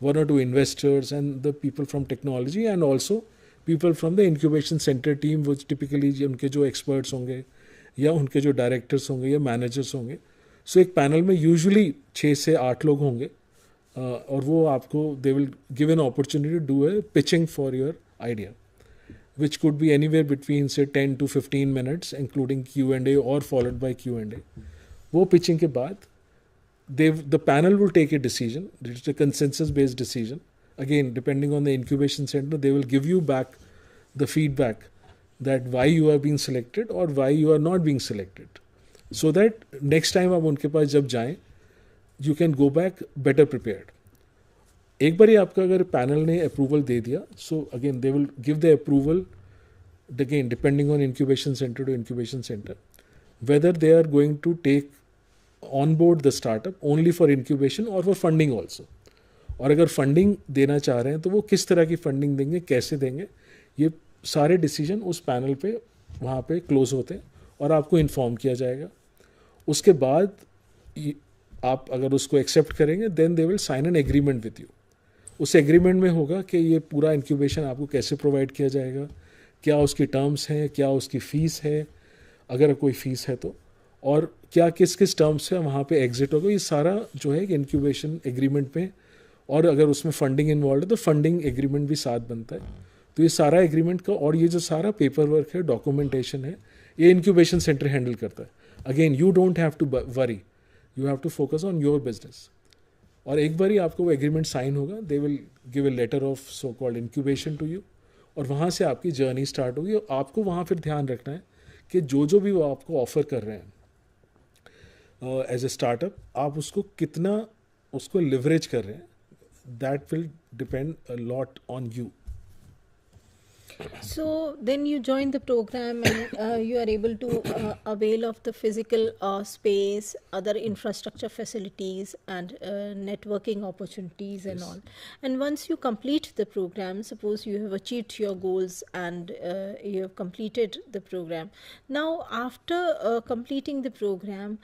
1 or 2 investors, and the people from technology, and also people from the incubation center team, which typically उनके जो experts होंगे या उनके जो directors होंगे या managers होंगे. सो एक पैनल में यूजुअली 6 से 8 लोग होंगे, और वो आपको they will give an opportunity to do a pitching for your idea, which could be anywhere between say 10 to 15 minutes, including Q&A और फॉलोड बाय Q&A. वो पिचिंग के बाद the panel will take a decision. It's a consensus based decision. Again depending on the incubation centre, they will give you back the feedback that why you are being selected or why you are not being selected, so that next time आप उनके पास जब जाएं you can go back better prepared. एक बार ही आपका अगर panel ने approval दे दिया, so again they will give the approval again depending on incubation center to incubation center, whether they are going to take on board the startup only for incubation or for funding also. और अगर funding देना चाह रहे हैं तो वो किस तरह की फंडिंग देंगे, कैसे देंगे, ये सारे डिसीजन उस पैनल पे वहाँ पे क्लोज होते हैं और आपको इन्फॉर्म किया जाएगा. उसके बाद आप अगर उसको एक्सेप्ट करेंगे then they will sign an agreement with you. उस एग्रीमेंट में होगा कि ये पूरा इंक्यूबेशन आपको कैसे प्रोवाइड किया जाएगा, क्या उसकी टर्म्स हैं, क्या उसकी फ़ीस है अगर कोई फ़ीस है तो, और क्या किस किस टर्म्स से वहाँ पे एग्जिट होगा. ये सारा जो है इंक्यूबेशन एग्रीमेंट में, और अगर उसमें फंडिंग इन्वॉल्व है तो फंडिंग एग्रीमेंट भी साथ बनता है. तो ये सारा एग्रीमेंट का और ये जो सारा पेपर वर्क है, डॉक्यूमेंटेशन है, ये इंक्यूबेशन सेंटर हैंडल करता है. Again you don't have to worry, you have to focus on your business. और एक बार ही आपको वो एग्रीमेंट साइन होगा, they will give a letter of so called incubation to you, और वहाँ से आपकी जर्नी स्टार्ट होगी. और आपको वहाँ फिर ध्यान रखना है कि जो भी वो आपको ऑफर कर रहे हैं एज ए स्टार्टअप, आप उसको कितना उसको लिवरेज कर रहे हैं, that will depend a lot on you. So then you join the program and you are able to avail of the physical space, other infrastructure facilities, and networking opportunities and all. And once you complete the program, suppose you have achieved your goals and you have completed the program. Now after completing the program,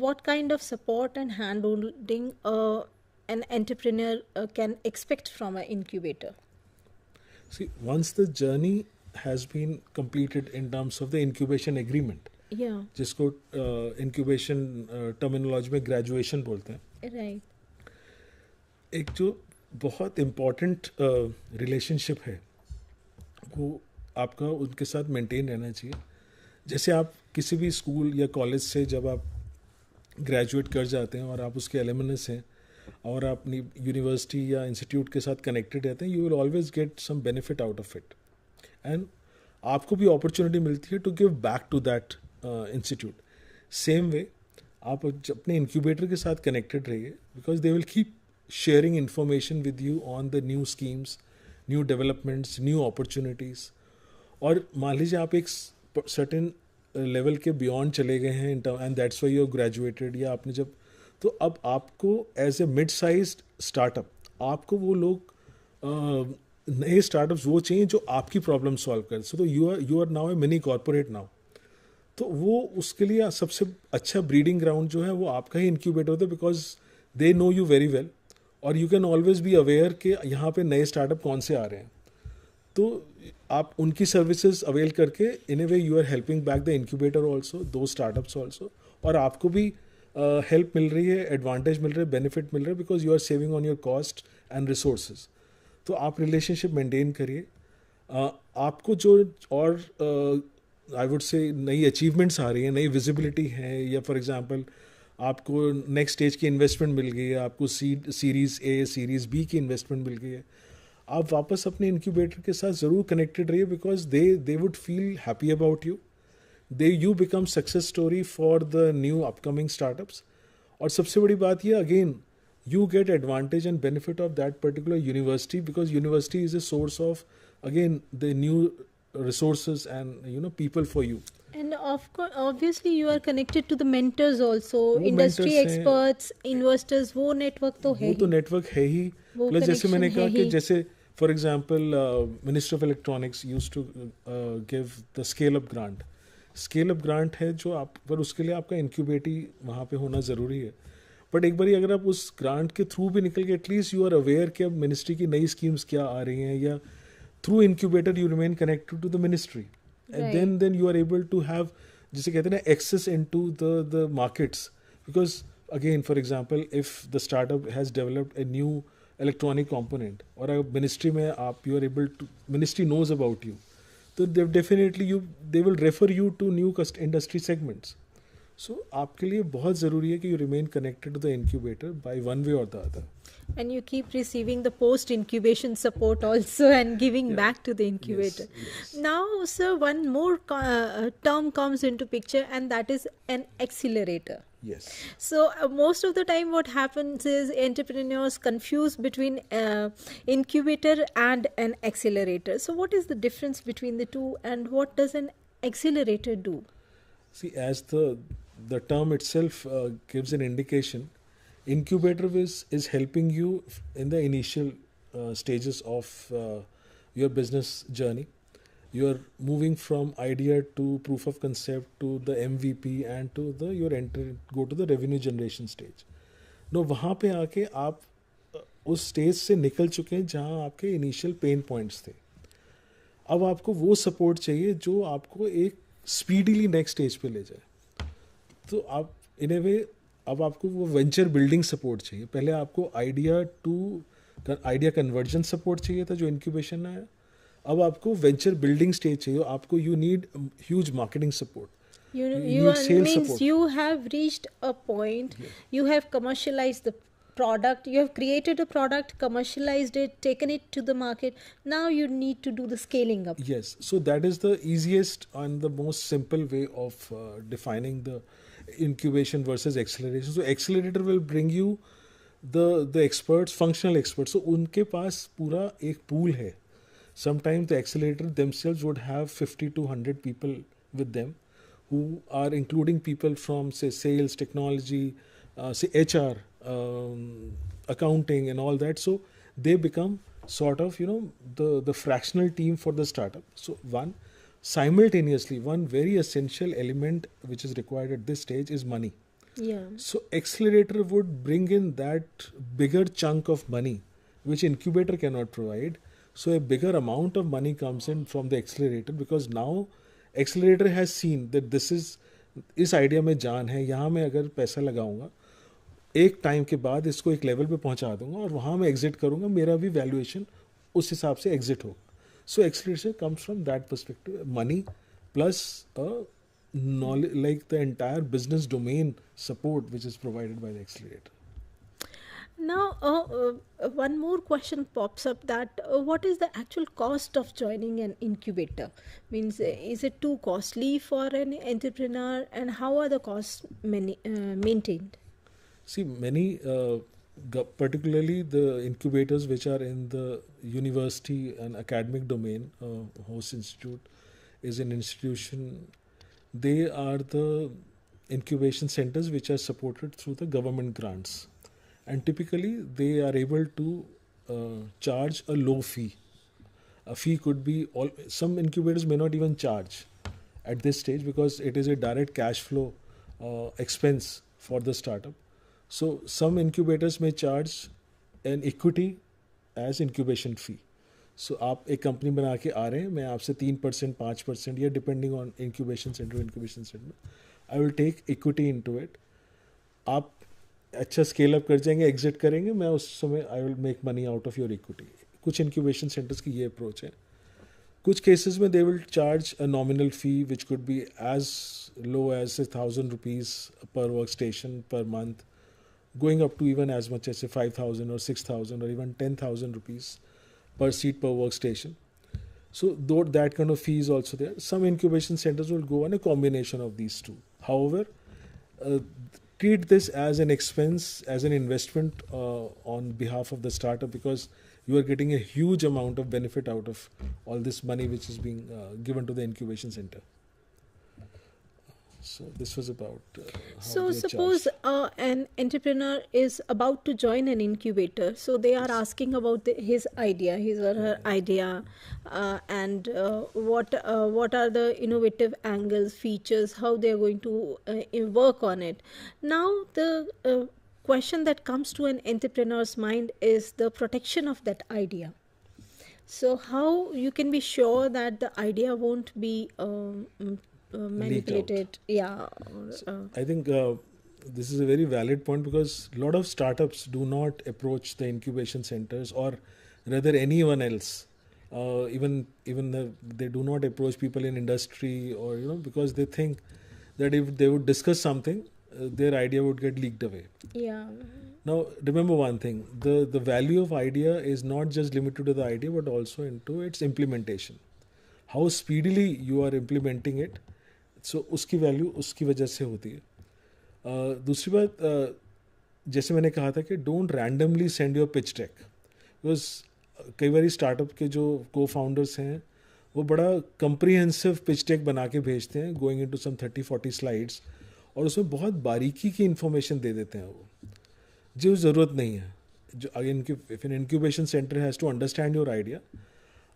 what kind of support and handholding an entrepreneur can expect from an incubator? See, once the journey has been completed in terms of the incubation agreement, Yeah, जिसको incubation terminology में graduation बोलते हैं, right. एक जो बहुत important relationship है वो आपका उनके साथ maintain रहना चाहिए. जैसे आप किसी भी स्कूल या कॉलेज से जब आप graduate कर जाते हैं और आप उसके alumnus हैं और आप अपनी यूनिवर्सिटी या इंस्टीट्यूट के साथ कनेक्टेड रहते हैं, you will always get some benefit out of it, and आपको भी अपॉर्चुनिटी मिलती है to give back to that institute. Same way आप अपने इंक्यूबेटर के साथ कनेक्टेड रहिए, because they will keep sharing information with you on the new schemes, new developments, new opportunities. और मान लीजिए आप एक सर्टेन लेवल के बियॉन्ड चले गए हैं and that's why you graduated, या आपने जब, तो अब आपको as a mid sized startup आपको वो लोग नए स्टार्टअप्स वो चाहिए जो आपकी प्रॉब्लम सॉल्व कर. सो तो you are now a mini corporate now. तो वो उसके लिए सबसे अच्छा ब्रीडिंग ग्राउंड जो है वो आपका ही इंक्यूबेटर होता है, because they know you very well, और you can always be aware कि यहाँ पे नए स्टार्टअप कौन से आ रहे हैं. तो आप उनकी सर्विसेज अवेल करके in a way you are helping back the incubator also, दो स्टार्टअप्स ऑल्सो, और आपको भी हेल्प मिल रही है, एडवांटेज मिल रहा है, बेनिफिट मिल रहा है, because you are saving on your cost and resources. तो आप रिलेशनशिप मेंटेन करिए. आपको जो और आई वुड से नई अचीवमेंट्स आ रही हैं, नई विजिबिलिटी है, या फॉर एग्जांपल आपको नेक्स्ट स्टेज की इन्वेस्टमेंट मिल गई है, आपको सीरीज़ ए सीरीज़ बी की इन्वेस्टमेंट मिल गई है, आप वापस अपने इंक्यूबेटर के साथ ज़रूर कनेक्टेड रहिए, because they would feel happy about you. You become success story for the new upcoming startups. और सबसे बड़ी बात ये, again you get advantage and benefit of that particular university, because university is a source of, again, the new resources and people for you. And of course, obviously you are connected to the mentors also, वो industry mentors हैं, experts, investors, वो network तो है वो तो ही. Network है ही. वो plus जैसे मैंने connection कहा है कि ही. जैसे for example minister of electronics used to give the scale up grant. Scale up grant है जो आप, पर उसके लिए आपका इंक्यूबेटी वहाँ पे होना ज़रूरी है. बट एक बार अगर आप उस ग्रांट के थ्रू भी निकल के, एटलीस्ट यू आर अवेयर कि अब मिनिस्ट्री की नई स्कीम्स क्या आ रही हैं, या through incubator you remain connected to the ministry, and then you are able to have, जिसे कहते हैं ना, access into the markets. Because again for example, if the startup has developed a new electronic component, और अगर ministry में आप, you are able to, ministry knows about you, तो definitely they will refer you to new industry segments. So आपके लिए बहुत ज़रूरी है कि you remain connected to the incubator by one way or the other. And you keep receiving the post incubation support also, and giving back to the incubator. Yes. Now, sir, one more term comes into picture, and that is an accelerator. Yes. So most of the time what happens is entrepreneurs confuse between incubator and an accelerator. So what is the difference between the two, and what does an accelerator do? See, as the term itself gives an indication, incubator is helping you in the initial stages of your business journey. You are moving from idea to proof of concept to the MVP and to your go to the revenue generation stage. No, वहाँ पे आके आप उस stage से निकल चुके हैं जहाँ आपके इनिशियल पेन पॉइंट्स थे. अब आपको वो सपोर्ट चाहिए जो आपको एक स्पीडीली नेक्स्ट स्टेज पे ले जाए. तो आप इन ए वे, अब आपको वो वेंचर बिल्डिंग सपोर्ट चाहिए. पहले आपको आइडिया कन्वर्जन सपोर्ट चाहिए था जो इंक्यूबेशन आया. अब आपको वेंचर बिल्डिंग स्टेज चाहिए. आपको you need huge marketing support. You need sales means support. you have reached a point, you have commercialized the product, you have created a product, commercialized it, taken it to the market. Now you need to do the scaling up. Yes, so that is the easiest and the most simple way of defining the incubation versus acceleration. So accelerator will bring you the experts, functional experts. So उनके पास पूरा एक pool है. Sometimes the accelerator themselves would have 50 to 100 people with them, who are including people from, say, sales, technology, say HR, accounting and all that. So they become sort of, the fractional team for the startup. So simultaneously, one very essential element which is required at this stage is money. Yeah. So accelerator would bring in that bigger chunk of money which incubator cannot provide. So a bigger amount of money comes in from the accelerator, because now accelerator has seen that इस idea में जान है, यहाँ मैं अगर पैसा लगाऊंगा एक टाइम के बाद इसको एक लेवल पे पहुँचा दूंगा और वहाँ मैं एग्जिट करूंगा, मेरा भी वैल्यूएशन उस हिसाब से एग्जिट होगा. So acceleration comes from that perspective, money plus knowledge, like the entire business domain support which is provided by the accelerator. Now, one more question pops up, that what is the actual cost of joining an incubator? Means, is it too costly for an entrepreneur, and how are the costs maintained? See, many, particularly the incubators which are in the university and academic domain, Host Institute is an institution. They are the incubation centers which are supported through the government grants. And typically they are able to charge a low fee A fee could be some incubators may not even charge at this stage because it is a direct cash flow expense for the startup. So some incubators may charge an equity as incubation fee. So आप एक company बना के आ रहे हैं, मैं आपसे 3%, 5% या depending on incubation centre I will take equity into it. आप अच्छा स्केल अप कर जाएंगे, एग्जिट करेंगे, मैं उस समय I will make money out of your equity. कुछ इंक्यूबेशन सेंटर्स की ये अप्रोच है. कुछ केसेस में they will charge a nominal fee which could be as low as 1,000 rupees per workstation per month, going up to even as much as 5,000 or 6,000 or even 10,000 rupees per seat per workstation. So though that kind of fee is also there. Some incubation centers will go on a combination of these two. However, treat this as an expense, as an investment on behalf of the startup, because you are getting a huge amount of benefit out of all this money which is being given to the incubation center. So this was about how So they suppose charge. an entrepreneur is about to join an incubator, so they are asking about his idea, his or her idea, and what are the innovative angles, features, how they are going to work on it. Now the question that comes to an entrepreneur's mind is the protection of that idea. So how you can be sure that the idea won't be manipulated? Yeah. I think this is a very valid point, because a lot of startups do not approach the incubation centers, or rather anyone else. Even they do not approach people in industry, or because they think that if they would discuss something, their idea would get leaked away. Yeah. Now remember one thing: the value of idea is not just limited to the idea, but also into its implementation. How speedily you are implementing it. So उसकी value उसकी वजह से होती है. दूसरी बात, जैसे मैंने कहा था कि don't randomly send your pitch deck, because कई बार स्टार्टअप के जो को फाउंडर्स हैं वो बड़ा कंप्रीहेंसिव पिच डेक बना के भेजते हैं, गोइंग इनटू सम 30-40 स्लाइड्स, और उसमें बहुत बारीकी की इन्फॉर्मेशन दे देते हैं वो, जो ज़रूरत नहीं है. जो if an incubation centre has to understand your idea,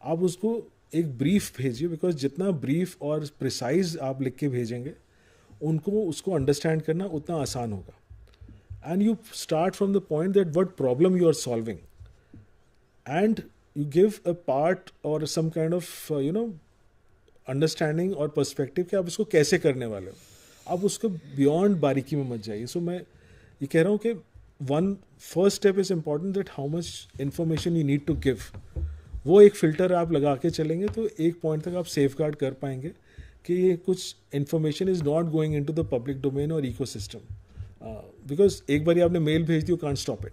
आप उसको एक ब्रीफ भेजिए, बिकॉज जितना ब्रीफ और प्रिसाइज आप लिख के भेजेंगे उनको उसको अंडरस्टैंड करना उतना आसान होगा. And you start from the point that what problem you are solving, and you give a part और सम काइंड ऑफ अंडरस्टैंडिंग और पर्सपेक्टिव कि आप इसको कैसे करने वाले हो. आप उसको बियॉन्ड बारीकी में मत जाइए. सो मैं ये कह रहा हूँ कि one first step is important, that how much information you need to give. वो एक फ़िल्टर आप लगा के चलेंगे तो एक पॉइंट तक आप सेफ गार्ड कर पाएंगे कि ये कुछ information is not going into the public domain और इकोसिस्टम, बिकॉज एक बार आपने मेल भेज दी, यू कांट स्टॉप इट.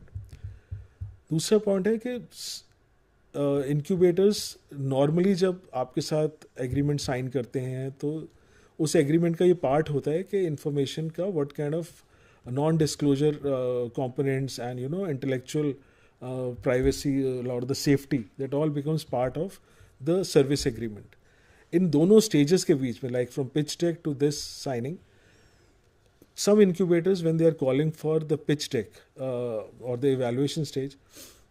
दूसरा पॉइंट है कि इंक्यूबेटर्स नॉर्मली जब आपके साथ एग्रीमेंट साइन करते हैं तो उस एग्रीमेंट का ये पार्ट होता है कि इंफॉर्मेशन का what kind of non disclosure components and intellectual privacy or the safety, that all becomes part of the service agreement. In दोनों stages के बीच में, like from pitch deck to this signing, some incubators when they are calling for the pitch deck or the evaluation stage,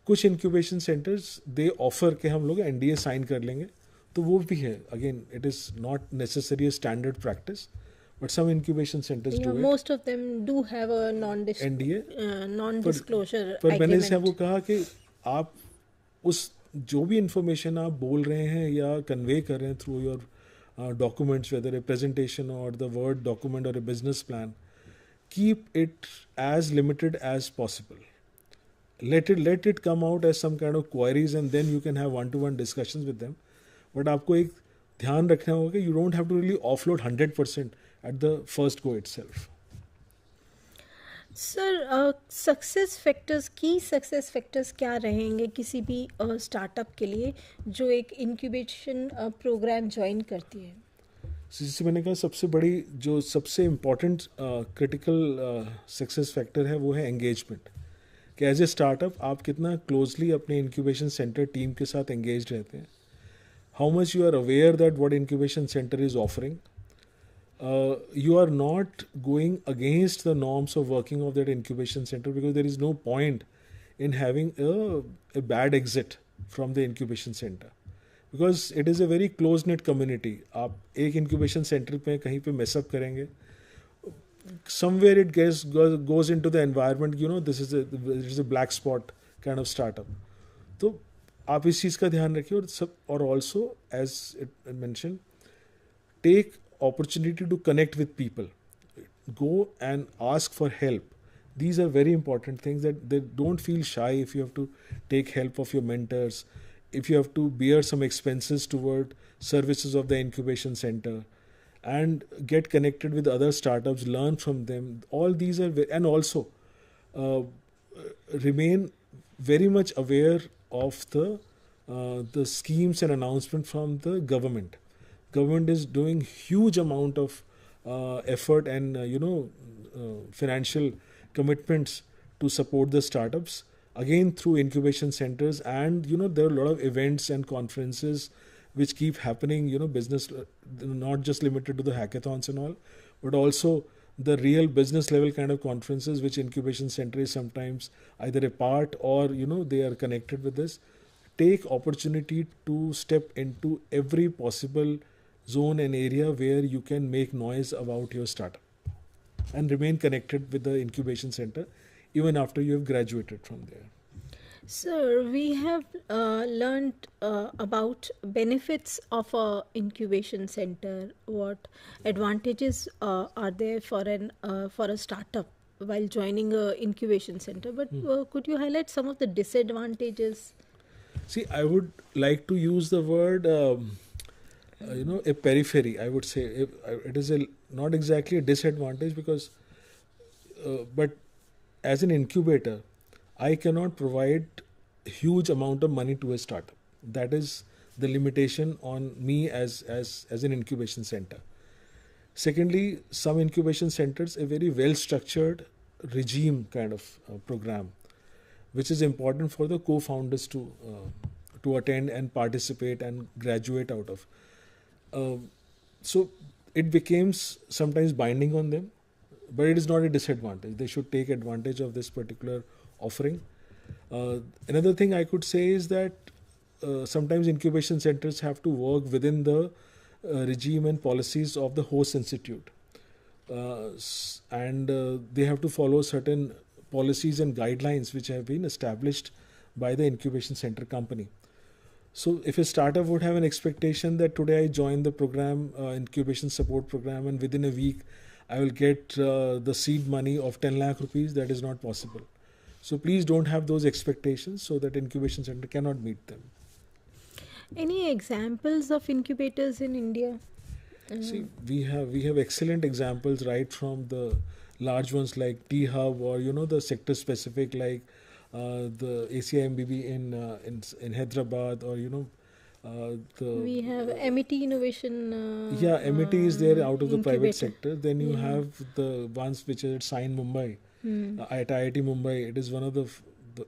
कुछ incubation centers they offer कि हम लोग NDA sign कर लेंगे, तो वो भी है. Again, it is not necessarily a standard practice, but some incubation centers do it. Most of them do have a NDA, non-disclosure पर मैंने agreement. से वो कहा कि आप उस जो भी इंफॉर्मेशन आप बोल रहे हैं या कन्वे कर रहे हैं through your documents, whether a presentation और द वर्ड डॉक्यूमेंट और a business plan, keep it as limited as possible. let it come out as some kind of queries, and then you can have one-to-one discussions with them. But आपको एक ध्यान रखना होगा कि you don't have to really offload 100% at the first go itself. Sir, success factors, की success factors क्या रहेंगे किसी भी स्टार्टअप के लिए जो एक इंक्यूबेशन प्रोग्राम ज्वाइन करती है? जैसे मैंने कहा, सबसे बड़ी जो सबसे इम्पॉर्टेंट क्रिटिकल सक्सेस फैक्टर है वो है एंगेजमेंट. कि एज ए स्टार्टअप आप कितना क्लोजली अपने इंक्यूबेशन सेंटर टीम के साथ एंगेज रहते हैं. How much you are aware that what incubation centre is offering. You are not going against the norms of working of that incubation center, because there is no point in having a bad exit from the incubation center. because it is a very close knit community. आप एक incubation center पे कहीं पे mess up करेंगे, somewhere it goes into the environment, this is a black spot kind of startup. तो आप इस चीज़ का ध्यान रखिए, और also as it mentioned, take opportunity to connect with people, go and ask for help. These are very important things, that they don't feel shy if you have to take help of your mentors, if you have to bear some expenses toward services of the incubation center, and get connected with other startups, learn from them. All these are, and also remain very much aware of the schemes and announcement from the government. Government is doing huge amount of effort and financial commitments to support the startups, again through incubation centers, and there are a lot of events and conferences which keep happening, business, not just limited to the hackathons and all, but also the real business level kind of conferences which incubation center is sometimes either a part or they are connected with this. Take opportunity to step into every possible zone and area where you can make noise about your startup, and remain connected with the incubation center even after you have graduated from there. Sir, we have learned about benefits of a incubation center. What advantages are there for a startup while joining a incubation center? But could you highlight some of the disadvantages? See, I would like to use the word a periphery. I would say it is not exactly a disadvantage, because but as an incubator, I cannot provide a huge amount of money to a startup. That is the limitation on me as an incubation center. Secondly, some incubation centers a very well structured regime kind of program, which is important for the co-founders to attend and participate and graduate out of. So it becomes sometimes binding on them, but it is not a disadvantage. They should take advantage of this particular offering. Another thing I could say is that sometimes incubation centers have to work within the regime and policies of the host institute, and they have to follow certain policies and guidelines which have been established by the incubation center company. So if a startup would have an expectation that today I join the program, incubation support program, and within a week I will get the seed money of 10 lakh rupees, that is not possible. So please don't have those expectations, so that incubation center cannot meet them. Any examples of incubators in India? See, we have excellent examples, right from the large ones like T-Hub, or the sector specific like the ACIMBB in Hyderabad, or we have MET Innovation. MET is there out of the incubator. private sector. Then you have the ones which are at SINE Mumbai, at IIT Mumbai. It is one of the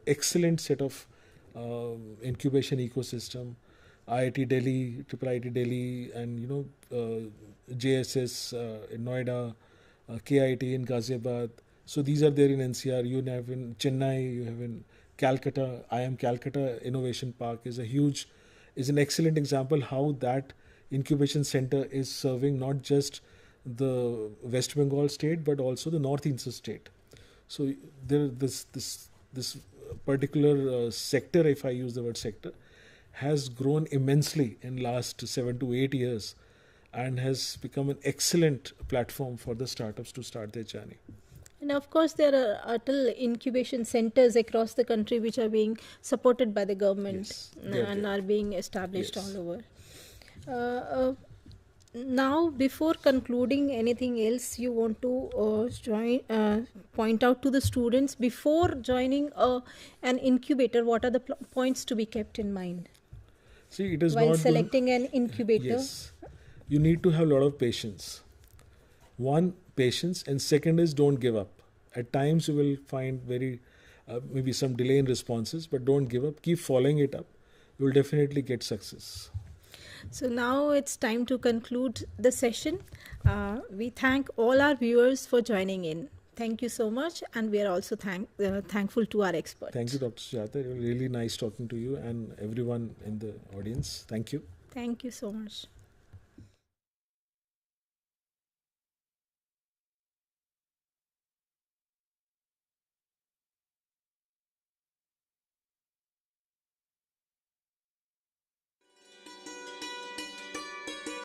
excellent set of incubation ecosystem. IIT Delhi, IIIT Delhi, and JSS in Noida, KIT in Ghaziabad. So these are there in NCR. You have in Chennai, you have in Calcutta. IIM Calcutta Innovation Park is an excellent example how that incubation center is serving not just the West Bengal state but also the Northeastern state. So there this particular sector, if I use the word sector, has grown immensely in last 7 to 8 years, and has become an excellent platform for the startups to start their journey. And of course, there are Atal incubation centers across the country which are being supported by the government. Yes, and are being established Yes. all over. Now, before concluding, anything else you want to point out to the students before joining an incubator? What are the points to be kept in mind See, it is while not selecting an incubator? Yes, you need to have a lot of patience. One, patience, and second is don't give up. At times you will find maybe some delay in responses, but don't give up. Keep following it up. You will definitely get success. So now it's time to conclude the session. We thank all our viewers for joining in. Thank you so much, and we are also thankful to our expert. Thank you, Dr. Sujata. It was really nice talking to you and everyone in the audience. Thank you. Thank you so much.